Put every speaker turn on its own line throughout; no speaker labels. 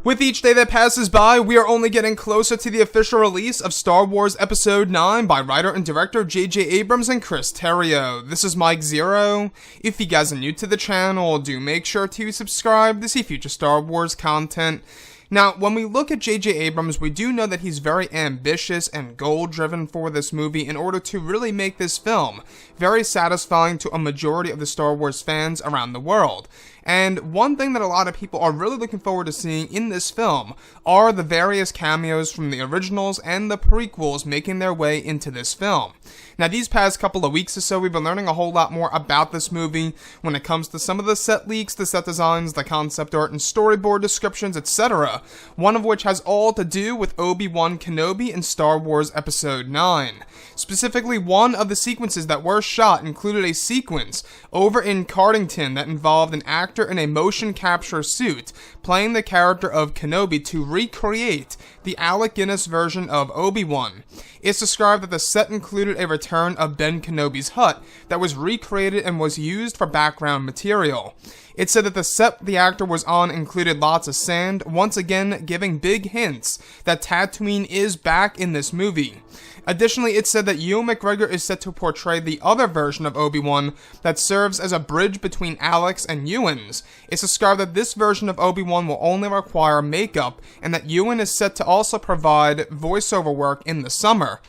With each day that passes by, we are only getting closer to the official release of Star Wars Episode 9 by writer and director J.J. Abrams and Chris Terrio. This is Mike Zero. If you guys are new to the channel, do make sure to subscribe to see future Star Wars content. Now, when we look at J.J. Abrams, we do know that he's very ambitious and goal-driven for this movie in order to really make this film very satisfying to a majority of the Star Wars fans around the world. And one thing that a lot of people are really looking forward to seeing in this film are the various cameos from the originals and the prequels making their way into this film. Now, these past couple of weeks or so, we've been learning a whole lot more about this movie when it comes to some of the set leaks, the set designs, the concept art, and storyboard descriptions, etc. One of which has all to do with Obi-Wan Kenobi in Star Wars Episode 9. Specifically, one of the sequences that were shot included a sequence over in Cardington that involved an actor in a motion capture suit playing the character of Kenobi to recreate the Alec Guinness version of Obi-Wan. It's described that the set included a return of Ben Kenobi's hut that was recreated and was used for background material. It said that the set the actor was on included lots of sand, once again giving big hints that Tatooine is back in this movie. Additionally, it said that Ewan McGregor is set to portray the other version of Obi-Wan that serves as a bridge between Alex and Ewan's. It's described that this version of Obi-Wan will only require makeup, and that Ewan is set to also provide voiceover work in the summer.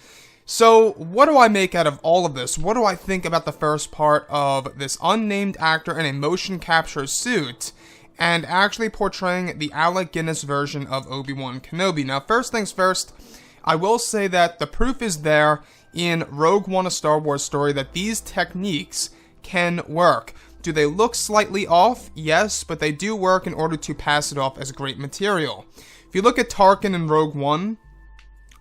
So, what do I make out of all of this? What do I think about the first part of this unnamed actor in a motion capture suit and actually portraying the Alec Guinness version of Obi-Wan Kenobi? Now, first things first, I will say that the proof is there in Rogue One, a Star Wars story, that these techniques can work. Do they look slightly off? Yes, but they do work in order to pass it off as great material. If you look at Tarkin in Rogue One,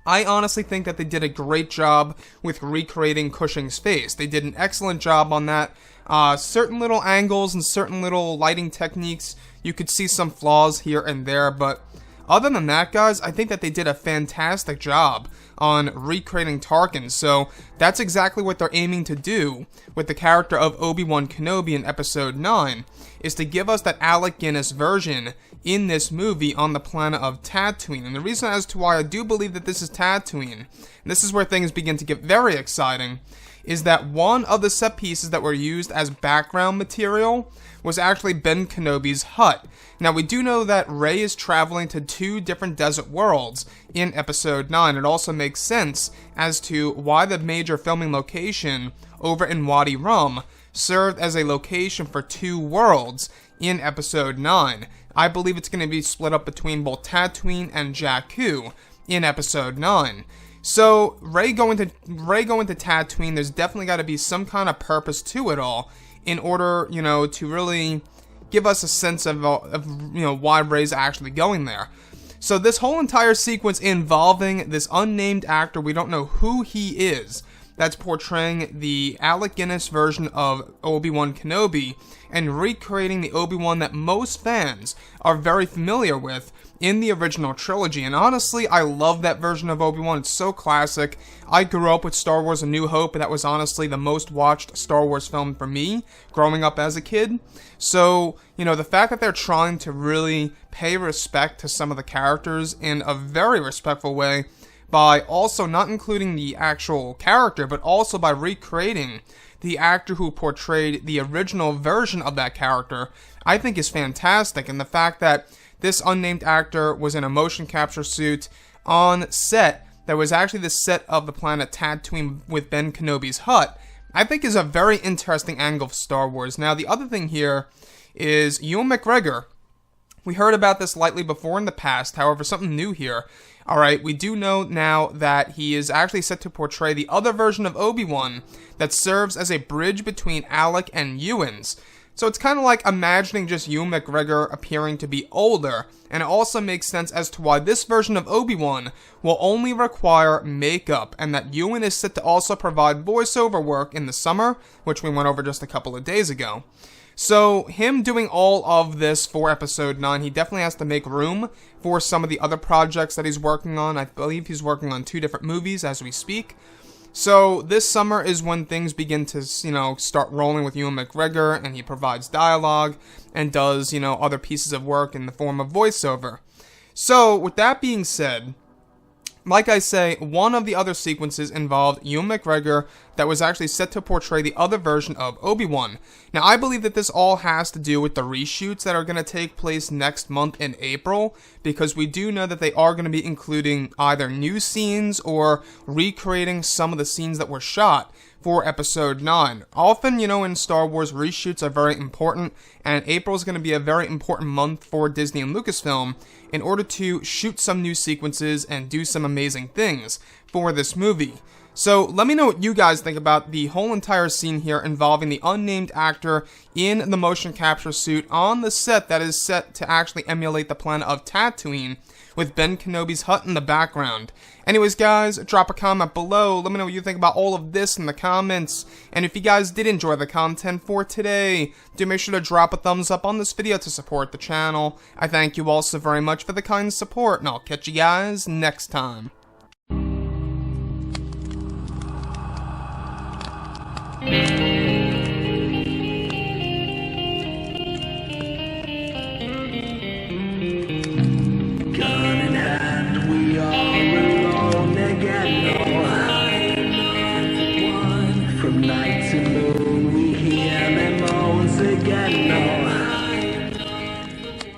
I honestly think that they did a great job with recreating Cushing's face. They did an excellent job on that. Certain little angles and certain little lighting techniques, you could see some flaws here and there, but other than that, guys, I think that they did a fantastic job on recreating Tarkin, so that's exactly what they're aiming to do with the character of Obi-Wan Kenobi in Episode 9, is to give us that Alec Guinness version in this movie on the planet of Tatooine. And the reason as to why I do believe that this is Tatooine, and this is where things begin to get very exciting, is that one of the set pieces that were used as background material was actually Ben Kenobi's hut. Now, we do know that Rey is traveling to two different desert worlds in Episode 9. It also makes sense as to why the major filming location over in Wadi Rum served as a location for two worlds in Episode 9. I believe it's going to be split up between both Tatooine and Jakku in Episode 9. So, Rey going to Tatooine, there's definitely got to be some kind of purpose to it all in order, to really give us a sense of why Rey's actually going there. So this whole entire sequence involving this unnamed actor, we don't know who he is, that's portraying the Alec Guinness version of Obi-Wan Kenobi and recreating the Obi-Wan that most fans are very familiar with in the original trilogy. And honestly, I love that version of Obi-Wan. It's so classic. I grew up with Star Wars A New Hope, and that was honestly the most watched Star Wars film for me growing up as a kid. So, the fact that they're trying to really pay respect to some of the characters in a very respectful way by also not including the actual character, but also by recreating the actor who portrayed the original version of that character, I think is fantastic. And the fact that this unnamed actor was in a motion capture suit on set that was actually the set of the planet Tatooine with Ben Kenobi's hut, I think is a very interesting angle for Star Wars. Now, the other thing here is Ewan McGregor. We heard about this lightly before in the past, however, something new here. Alright, we do know now that he is actually set to portray the other version of Obi-Wan that serves as a bridge between Alec and Ewan's. So it's kind of like imagining just Ewan McGregor appearing to be older, and it also makes sense as to why this version of Obi-Wan will only require makeup, and that Ewan is set to also provide voiceover work in the summer, which we went over just a couple of days ago. So, him doing all of this for Episode 9, he definitely has to make room for some of the other projects that he's working on. I believe he's working on 2 different movies as we speak. So, this summer is when things begin to, start rolling with Ewan McGregor, and he provides dialogue and does, other pieces of work in the form of voiceover. So, with that being said, like I say, one of the other sequences involved Ewan McGregor that was actually set to portray the other version of Obi-Wan. Now, I believe that this all has to do with the reshoots that are going to take place next month in April, because we do know that they are going to be including either new scenes or recreating some of the scenes that were shot for Episode 9. Often, in Star Wars, reshoots are very important, and April is going to be a very important month for Disney and Lucasfilm in order to shoot some new sequences and do some amazing things for this movie. So let me know what you guys think about the whole entire scene here involving the unnamed actor in the motion capture suit on the set that is set to actually emulate the planet of Tatooine, with Ben Kenobi's hut in the background. Anyways, guys, drop a comment below. Let me know what you think about all of this in the comments. And if you guys did enjoy the content for today, do make sure to drop a thumbs up on this video to support the channel. I thank you all so very much for the kind support, and I'll catch you guys next time.